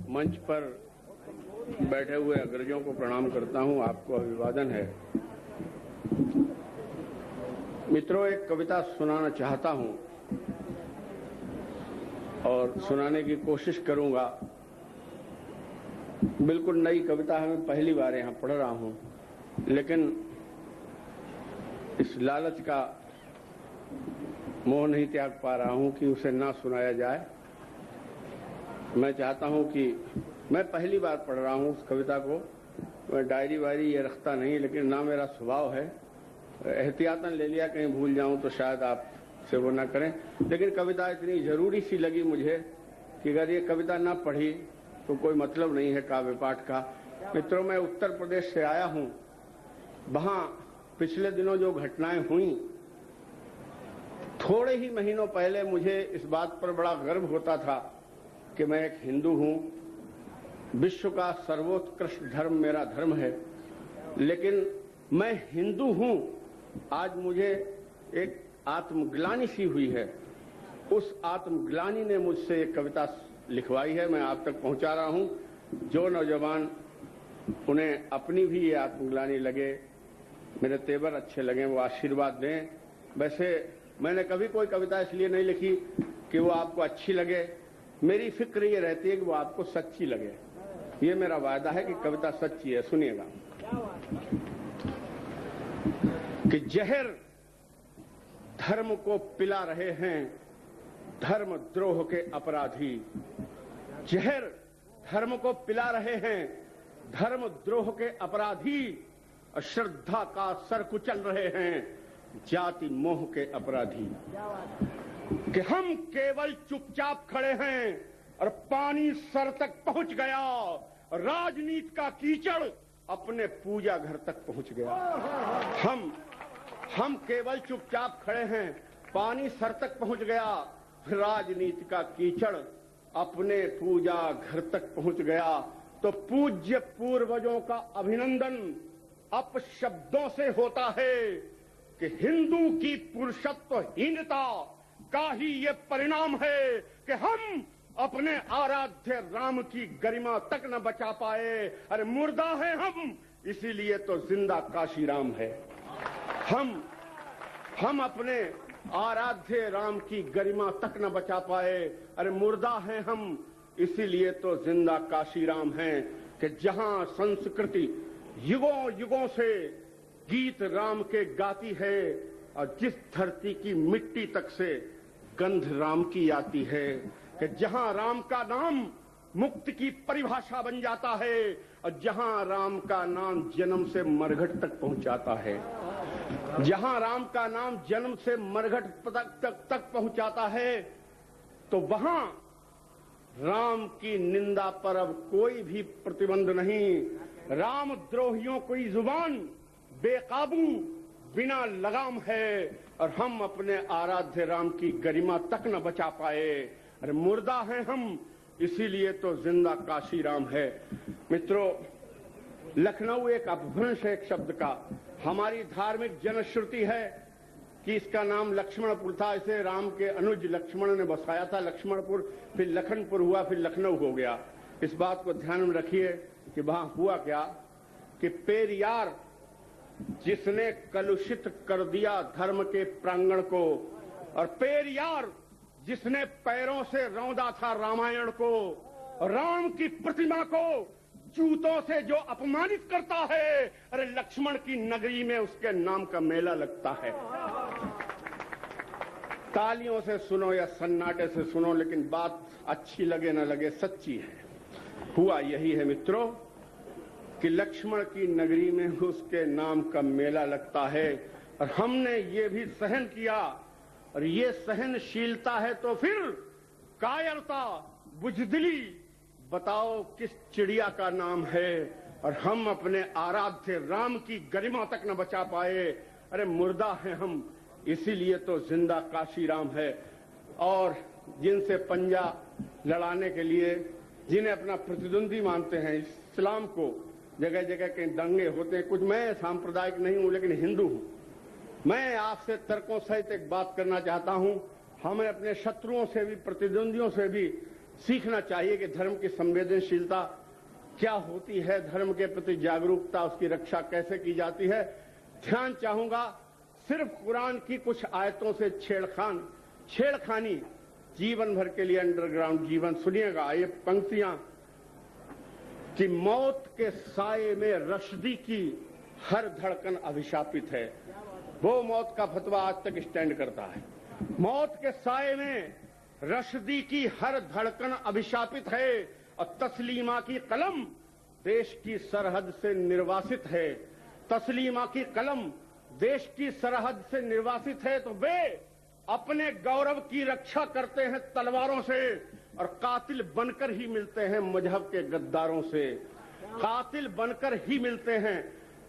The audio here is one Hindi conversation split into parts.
मंच पर बैठे हुए अग्रजों को प्रणाम करता हूं, आपको अभिवादन है। मित्रों, एक कविता सुनाना चाहता हूं और सुनाने की कोशिश करूंगा। बिल्कुल नई कविता है, मैं पहली बार यहां पढ़ रहा हूं, लेकिन इस लालच का मोह नहीं त्याग पा रहा हूं कि उसे ना सुनाया जाए। मैं चाहता हूं कि मैं पहली बार पढ़ रहा हूं उस कविता को। मैं डायरी वायरी ये रखता नहीं, लेकिन ना मेरा स्वभाव है। एहतियातन ले लिया, कहीं भूल जाऊं तो शायद आप से वो ना करें। लेकिन कविता इतनी जरूरी सी लगी मुझे कि अगर ये कविता ना पढ़ी तो कोई मतलब नहीं है काव्य पाठ का। मित्रों, मैं उत्तर प्रदेश से आया हूं। वहां पिछले दिनों जो घटनाएं हुई, थोड़े ही महीनों पहले मुझे इस बात पर बड़ा गर्व होता था कि मैं एक हिंदू हूं, विश्व का सर्वोत्कृष्ट धर्म मेरा धर्म है। लेकिन मैं हिंदू हूं, आज मुझे एक आत्मग्लानि सी हुई है। उस आत्मग्लानि ने मुझसे एक कविता लिखवाई है, मैं आप तक पहुंचा रहा हूं। जो नौजवान उन्हें अपनी भी ये आत्मग्लानि लगे, मेरे तेवर अच्छे लगे, वो आशीर्वाद दें। वैसे मैंने कभी कोई कविता इसलिए नहीं लिखी कि वो आपको अच्छी लगे। मेरी फिक्र ये रहती है कि वो आपको सच्ची लगे। ये मेरा वायदा है कि कविता सच्ची है। सुनिएगा कि जहर धर्म को पिला रहे हैं धर्म द्रोह के अपराधी। जहर धर्म को पिला रहे हैं धर्म द्रोह के अपराधी। श्रद्धा का सर कुचल रहे हैं जाति मोह के अपराधी। कि हम केवल चुपचाप खड़े हैं और पानी सर तक पहुंच गया, राजनीति का कीचड़ अपने पूजा घर तक पहुंच गया। हम केवल चुपचाप खड़े हैं, पानी सर तक पहुंच गया, राजनीति का कीचड़ अपने पूजा घर तक पहुंच गया। तो पूज्य पूर्वजों का अभिनंदन अपशब्दों से होता है कि हिंदू की पुरुषत्वहीनता का ही ये परिणाम है कि हम अपने आराध्य राम की गरिमा तक न बचा पाए। अरे मुर्दा है हम, इसीलिए तो जिंदा काशीराम है। हम अपने आराध्य राम की गरिमा तक न बचा पाए। अरे मुर्दा है हम, इसीलिए तो जिंदा काशीराम है। कि जहां संस्कृति युगों युगों से गीत राम के गाती है और जिस धरती की मिट्टी तक से गंध राम की आती है। कि जहां राम का नाम मुक्ति की परिभाषा बन जाता है और जहां राम का नाम जन्म से मरघट तक पहुंचाता है। जहां राम का नाम जन्म से मरघट तक पहुंचाता है, तो वहां राम की निंदा पर अब कोई भी प्रतिबंध नहीं। राम द्रोहियों की जुबान बेकाबू बिना लगाम है और हम अपने आराध्य राम की गरिमा तक न बचा पाए। अरे मुर्दा हैं हम, इसीलिए तो जिंदा काशीराम है। मित्रों, लखनऊ एक अपभ्रंश है एक शब्द का। हमारी धार्मिक जनश्रुति है कि इसका नाम लक्ष्मणपुर था। इसे राम के अनुज लक्ष्मण ने बसाया था। लक्ष्मणपुर, फिर लखनपुर हुआ, फिर लखनऊ हो गया। इस बात को ध्यान में रखिए कि वहां हुआ क्या कि पेरियार, जिसने कलुषित कर दिया धर्म के प्रांगण को, और पेरियार जिसने पैरों से रौंदा था रामायण को, राम की प्रतिमा को जूतों से जो अपमानित करता है, अरे लक्ष्मण की नगरी में उसके नाम का मेला लगता है। तालियों से सुनो या सन्नाटे से सुनो, लेकिन बात अच्छी लगे न लगे, सच्ची है। हुआ यही है मित्रों कि लक्ष्मण की नगरी में उसके नाम का मेला लगता है और हमने ये भी सहन किया। और ये सहनशीलता है तो फिर कायरता, बुजदिली, बताओ किस चिड़िया का नाम है। और हम अपने आराध्य राम की गरिमा तक न बचा पाए। अरे मुर्दा हैं हम, इसीलिए तो जिंदा काशीराम है। और जिनसे पंजा लड़ाने के लिए, जिन्हें अपना प्रतिद्वंदी मानते हैं, इस्लाम को जगह जगह के दंगे होते हैं। कुछ मैं सांप्रदायिक नहीं हूं, लेकिन हिंदू हूं। मैं आपसे तर्कों सहित एक बात करना चाहता हूं। हमें अपने शत्रुओं से भी, प्रतिद्वंदियों से भी सीखना चाहिए कि धर्म की संवेदनशीलता क्या होती है, धर्म के प्रति जागरूकता, उसकी रक्षा कैसे की जाती है। ध्यान चाहूंगा, सिर्फ कुरान की कुछ आयतों से छेड़खानी जीवन भर के लिए अंडरग्राउंड जीवन। सुनिएगा ये पंक्तियां कि मौत के साये में रश्दी की हर धड़कन अभिशापित है। वो मौत का फतवा आज तक स्टैंड करता है। मौत के साये में रश्दी की हर धड़कन अभिशापित है और तस्लीमा की कलम देश की सरहद से निर्वासित है। तस्लीमा की कलम देश की सरहद से निर्वासित है तो वे अपने गौरव की रक्षा करते हैं तलवारों से और कातिल बनकर ही मिलते हैं मजहब के गद्दारों से। कातिल बनकर ही मिलते हैं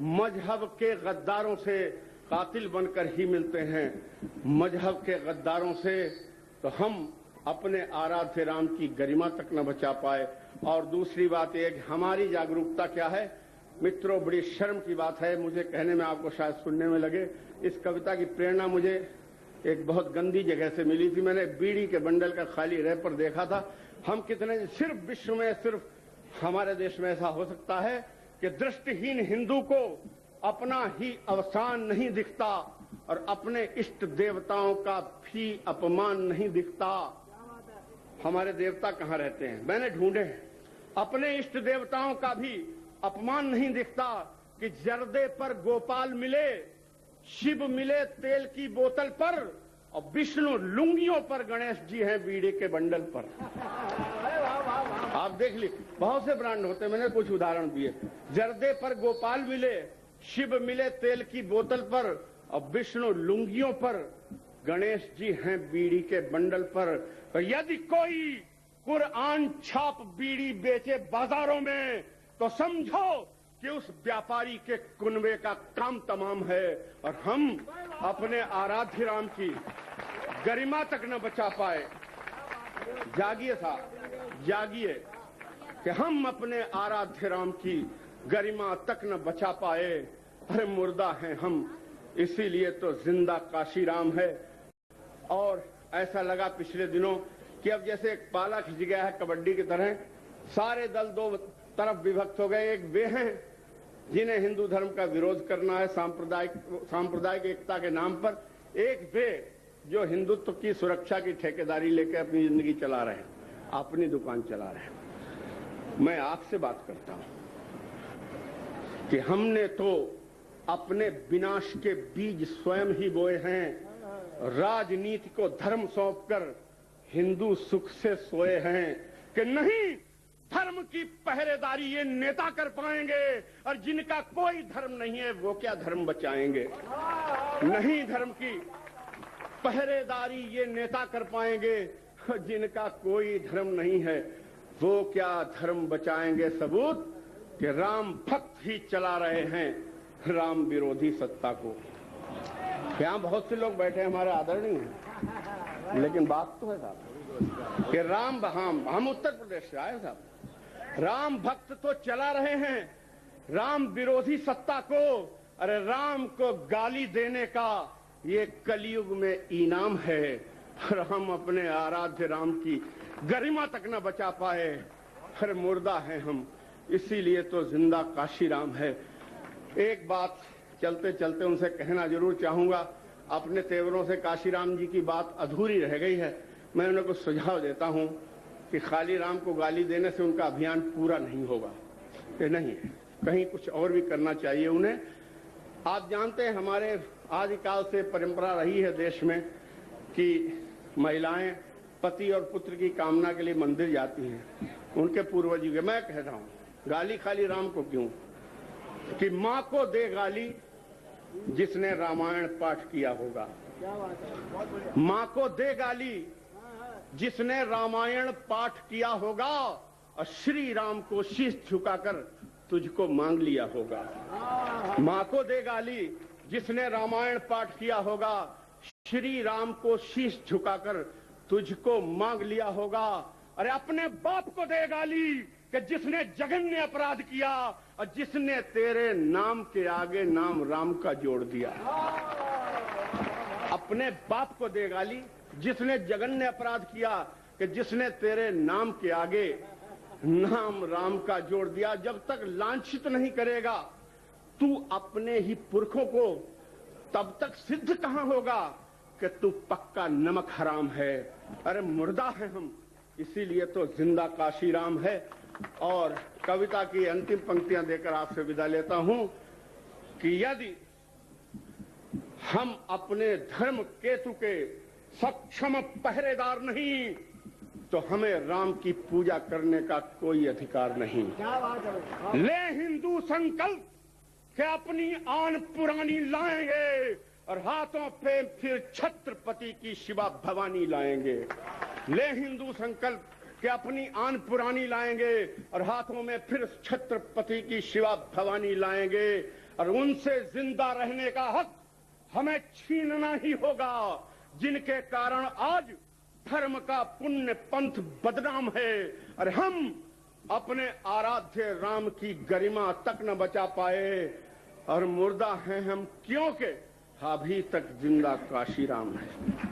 मजहब के गद्दारों से। कातिल बनकर ही मिलते हैं मजहब के गद्दारों से। तो हम अपने आराध्य राम की गरिमा तक न बचा पाए। और दूसरी बात यह कि हमारी जागरूकता क्या है। मित्रों, बड़ी शर्म की बात है मुझे कहने में, आपको शायद सुनने में लगे, इस कविता की प्रेरणा मुझे एक बहुत गंदी जगह से मिली थी। मैंने बीड़ी के बंडल का खाली रैपर देखा था। हम कितने, सिर्फ विश्व में, सिर्फ हमारे देश में ऐसा हो सकता है कि दृष्टिहीन हिंदू को अपना ही अवसान नहीं दिखता और अपने इष्ट देवताओं का भी अपमान नहीं दिखता। हमारे देवता कहाँ रहते हैं? मैंने ढूंढे हैं। अपने इष्ट देवताओं का भी अपमान नहीं दिखता कि जर्दे पर गोपाल मिले, शिव मिले तेल की बोतल पर और विष्णु लुंगियों पर गणेश जी हैं बीड़ी के बंडल पर। आप देख लीजिए, बहुत से ब्रांड होते हैं, मैंने कुछ उदाहरण दिए। जर्दे पर गोपाल मिले, शिव मिले तेल की बोतल पर और विष्णु लुंगियों पर, गणेश जी हैं बीड़ी के बंडल पर। तो यदि कोई कुरान छाप बीड़ी बेचे बाजारों में तो समझो कि उस व्यापारी के कुनबे का काम तमाम है और हम अपने आराध्य राम की गरिमा तक न बचा पाए। जागिए साहब, जागिए कि हम अपने आराध्य राम की गरिमा तक न बचा पाए। अरे मुर्दा हैं हम, इसीलिए तो जिंदा काशी राम है। और ऐसा लगा पिछले दिनों कि अब जैसे एक पाला खिंच गया है कबड्डी की तरह, सारे दल दो तरफ विभक्त हो गए। एक वे हैं जिन्हें हिंदू धर्म का विरोध करना है सांप्रदायिक एकता के नाम पर, एक वे जो हिंदुत्व की सुरक्षा की ठेकेदारी लेकर अपनी जिंदगी चला रहे हैं, अपनी दुकान चला रहे हैं। मैं आपसे बात करता हूं कि हमने तो अपने विनाश के बीज स्वयं ही बोए हैं। राजनीति को धर्म सौंपकर हिंदू सुख से सोए हैं कि नहीं, धर्म की पहरेदारी ये नेता कर पाएंगे और जिनका कोई धर्म नहीं है वो क्या धर्म बचाएंगे। नहीं, धर्म की पहरेदारी ये नेता कर पाएंगे और जिनका कोई धर्म नहीं है वो क्या धर्म बचाएंगे। सबूत कि राम भक्त ही चला रहे हैं राम विरोधी सत्ता को। यहाँ बहुत से लोग बैठे हमारे आदरणीय हैं, लेकिन बात तो है साहब कि राम, हम उत्तर प्रदेश से आए साहब, राम भक्त तो चला रहे हैं राम विरोधी सत्ता को। अरे राम को गाली देने का ये कलयुग में इनाम है और हम अपने आराध्य राम की गरिमा तक न बचा पाए। अरे मुर्दा हैं हम, इसीलिए तो जिंदा काशी राम है। एक बात चलते चलते उनसे कहना जरूर चाहूंगा, अपने तेवरों से काशी राम जी की बात अधूरी रह गई है। मैं उन्हें कुछ सुझाव देता हूं कि खाली राम को गाली देने से उनका अभियान पूरा नहीं होगा। ये नहीं, कहीं कुछ और भी करना चाहिए उन्हें। आप जानते हैं हमारे आदिकाल से परंपरा रही है देश में कि महिलाएं पति और पुत्र की कामना के लिए मंदिर जाती हैं। उनके पूर्वजों के, मैं कह रहा हूं, गाली खाली राम को क्यों, कि मां को दे गाली जिसने रामायण पाठ किया होगा। मां को दे गाली जिसने रामायण पाठ किया होगा और श्री राम को शीश झुकाकर तुझको मांग लिया होगा। मां को दे गाली जिसने रामायण पाठ किया होगा, श्री राम को शीश झुकाकर तुझको मांग लिया होगा। अरे अपने बाप को दे गाली कि जिसने जघन्य अपराध किया और जिसने तेरे नाम के आगे नाम राम का जोड़ दिया। अपने बाप को दे गाली जिसने जघन्य अपराध किया कि जिसने तेरे नाम के आगे नाम राम का जोड़ दिया, जब तक लांछित नहीं करेगा तू अपने ही पुरखों को, तब तक सिद्ध कहां होगा कि तू पक्का नमक हराम है। अरे मुर्दा है हम, इसीलिए तो जिंदा काशीराम है। और कविता की अंतिम पंक्तियां देकर आपसे विदा लेता हूं कि यदि हम अपने धर्म केतु के सक्षम पहरेदार नहीं तो हमें राम की पूजा करने का कोई अधिकार नहीं। ले हिंदू संकल्प कि अपनी आन पुरानी लाएंगे और हाथों पे फिर छत्रपति की शिवा भवानी लाएंगे। ले हिंदू संकल्प कि अपनी आन पुरानी लाएंगे और हाथों में फिर छत्रपति की शिवा भवानी लाएंगे, और उनसे जिंदा रहने का हक हमें छीनना ही होगा जिनके कारण आज धर्म का पुण्य पंथ बदनाम है। और हम अपने आराध्य राम की गरिमा तक न बचा पाए और मुर्दा हैं हम, क्योंकि अभी तक जिंदा काशीराम है।